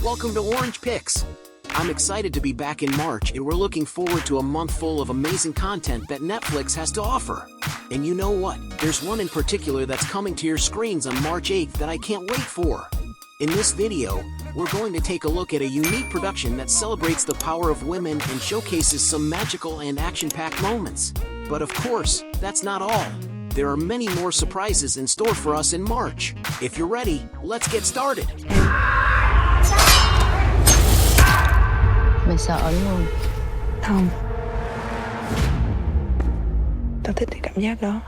Welcome to Orange Picks. I'm excited to be back in March, and we're looking forward to a month full of amazing content that Netflix has to offer. And you know what? There's one in particular that's coming to your screens on March 8th that I can't wait for. In this video, we're going to take a look at a unique production that celebrates the power of women and showcases some magical and action-packed moments. But of course, that's not all. There are many more surprises in store for us in March. If you're ready, let's get started. Mày sợ đúng không? Không. Tao thích cái cảm giác đó.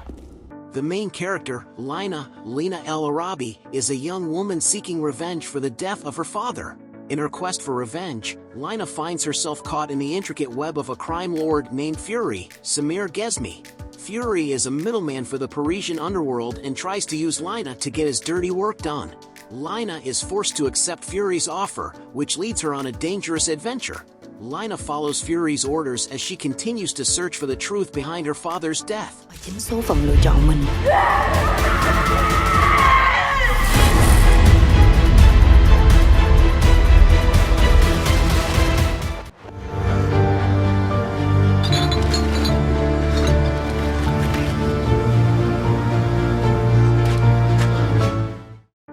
The main character, Lena El Arabi, is a young woman seeking revenge for the death of her father. In her quest for revenge, Lena finds herself caught in the intricate web of a crime lord named Fury, Samir Ghezmi. Fury is a middleman for the Parisian underworld and tries to use Lena to get his dirty work done. Lena is forced to accept Fury's offer, which leads her on a dangerous adventure. Lena follows Fury's orders as she continues to search for the truth behind her father's death. Chính số phận lựa chọn mình.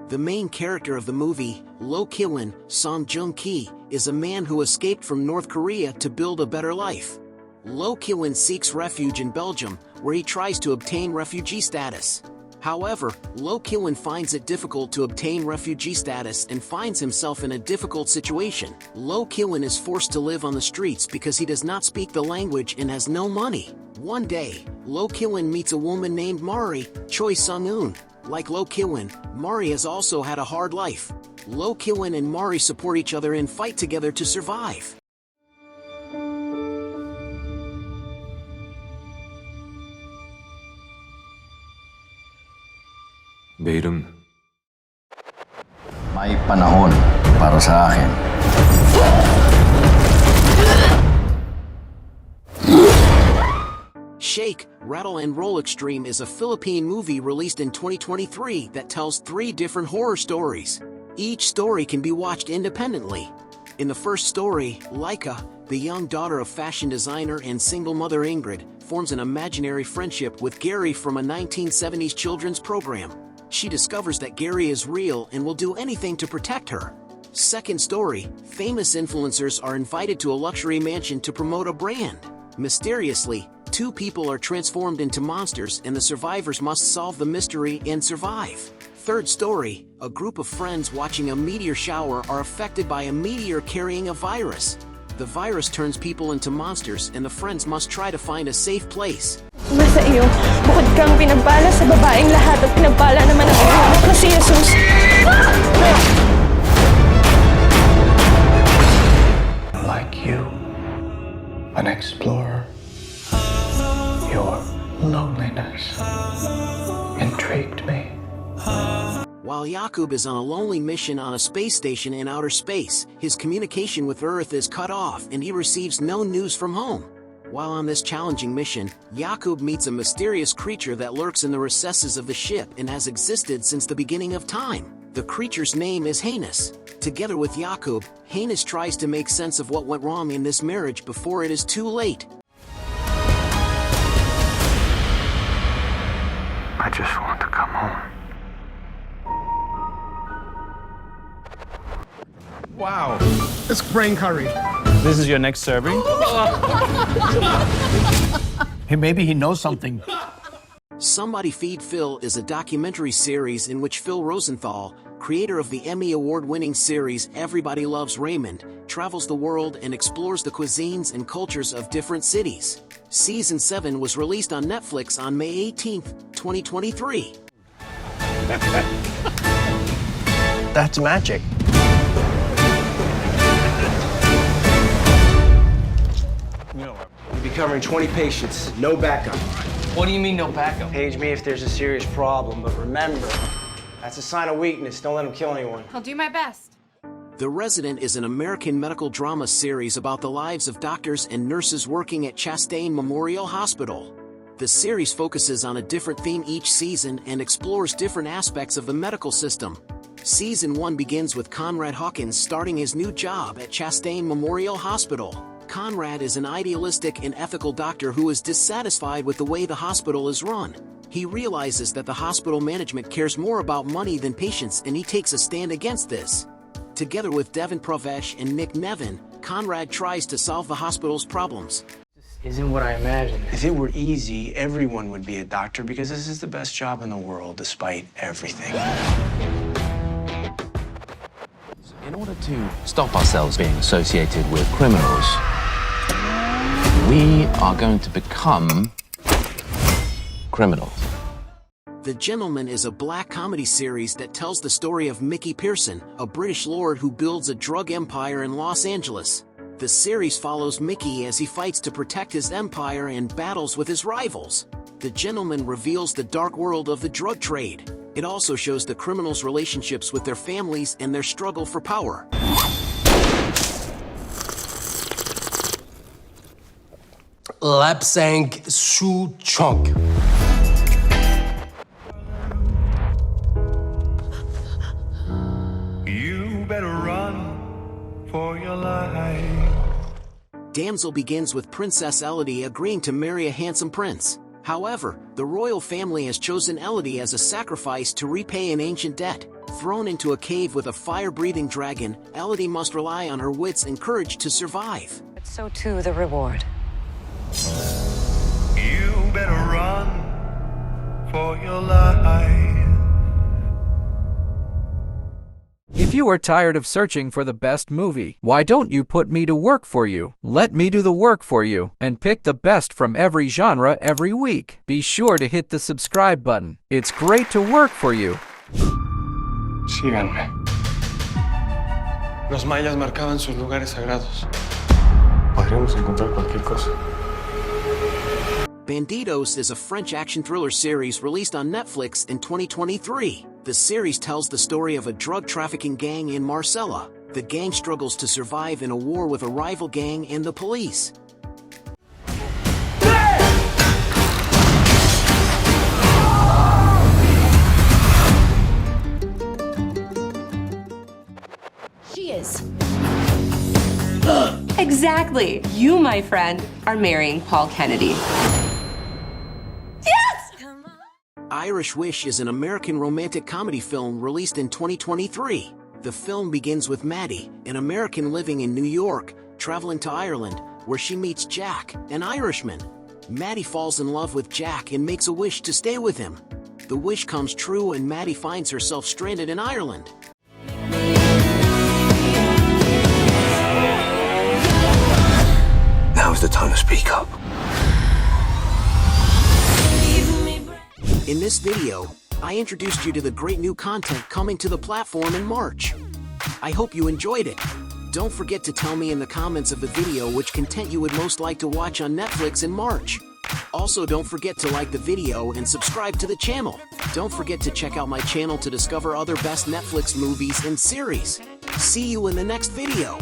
The main character of the movie, Lo Kilwin, Song Joong-ki, is a man who escaped from North Korea to build a better life. Lo Kilwin seeks refuge in Belgium, where he tries to obtain refugee status. However, Lo Kilwin finds it difficult to obtain refugee status and finds himself in a difficult situation. Lo Kilwin is forced to live on the streets because he does not speak the language and has no money. One day, Lo Kilwin meets a woman named Mari, Choi Sung-eun. Like Lo Kilwin, Mari has also had a hard life. Lo Kilwin and Mari support each other and fight together to survive. 내 이름 May panahon para sa akin. Shake, Rattle and Roll Extreme is a Philippine movie released in 2023 that tells 3 different horror stories. Each story can be watched independently. In the first story, Laika, the young daughter of fashion designer and single mother Ingrid, forms an imaginary friendship with Gary from a 1970s children's program. She discovers that Gary is real and will do anything to protect her. Second story, famous influencers are invited to a luxury mansion to promote a brand. Mysteriously, 2 people are transformed into monsters and the survivors must solve the mystery and survive. Third story, a group of friends watching a meteor shower are affected by a meteor carrying a virus. The virus turns people into monsters and the friends must try to find a safe place. Masa iyo, bukod kang pinagpala sa babaeng lahat at pinagpala naman ang anak na si Jesus. Like you, an explorer. Your loneliness intrigued me. While Jakub is on a lonely mission on a space station in outer space, his communication with Earth is cut off and he receives no news from home. While on this challenging mission, Jakub meets a mysterious creature that lurks in the recesses of the ship and has existed since the beginning of time. The creature's name is Hannes. Together with Jakub, Hannes tries to make sense of what went wrong in this marriage before it is too late. I just want to come home. Wow, it's brain curry. This is your next serving? Hey, maybe he knows something. Somebody Feed Phil is a documentary series in which Phil Rosenthal, creator of the Emmy Award-winning series Everybody Loves Raymond, travels the world and explores the cuisines and cultures of different cities. Season 7 was released on Netflix on May 18th, 2023. That's magic. We'll be covering 20 patients, no backup. What do you mean, no backup? Page me if there's a serious problem, but remember, that's a sign of weakness. Don't let him kill anyone. I'll do my best. The Resident is an American medical drama series about the lives of doctors and nurses working at Chastain Memorial Hospital. The series focuses on a different theme each season and explores different aspects of the medical system. Season 1 begins with Conrad Hawkins starting his new job at Chastain Memorial Hospital. Conrad is an idealistic and ethical doctor who is dissatisfied with the way the hospital is run. He realizes that the hospital management cares more about money than patients, and he takes a stand against this. Together with Devin Pravesh and Nick Nevin, Conrad tries to solve the hospital's problems. This isn't what I imagined. If it were easy, everyone would be a doctor because this is the best job in the world despite everything. In order to stop ourselves being associated with criminals, we are going to become criminals. The Gentleman is a black comedy series that tells the story of Mickey Pearson, a British lord who builds a drug empire in Los Angeles. The series follows Mickey as he fights to protect his empire and battles with his rivals. The Gentleman reveals the dark world of the drug trade. It also shows the criminals' relationships with their families and their struggle for power. Lapsang Souchong. You better run for your life. Damsel begins with Princess Elodie agreeing to marry a handsome prince. However, the royal family has chosen Elodie as a sacrifice to repay an ancient debt. Thrown into a cave with a fire-breathing dragon, Elodie must rely on her wits and courage to survive. But so too the reward. You better run for your life. If you are tired of searching for the best movie, why don't you put me to work for you? Let me do the work for you and pick the best from every genre every week. Be sure to hit the subscribe button. It's great to work for you. Síganme. Los mayas marcaban sus lugares sagrados. Podríamos encontrar cualquier cosa. Bandidos is a French action thriller series released on Netflix in 2023. The series tells the story of a drug trafficking gang in Marcella. The gang struggles to survive in a war with a rival gang and the police. She is. Exactly. You, my friend, are marrying Paul Kennedy. Irish Wish is an American romantic comedy film released in 2023. The film begins with Maddie, an American living in New York, traveling to Ireland, where she meets Jack, an Irishman. Maddie falls in love with Jack and makes a wish to stay with him. The wish comes true and Maddie finds herself stranded in Ireland. Now's the time to speak up. In this video, I introduced you to the great new content coming to the platform in March. I hope you enjoyed it. Don't forget to tell me in the comments of the video which content you would most like to watch on Netflix in March. Also, don't forget to like the video and subscribe to the channel. Don't forget to check out my channel to discover other best Netflix movies and series. See you in the next video.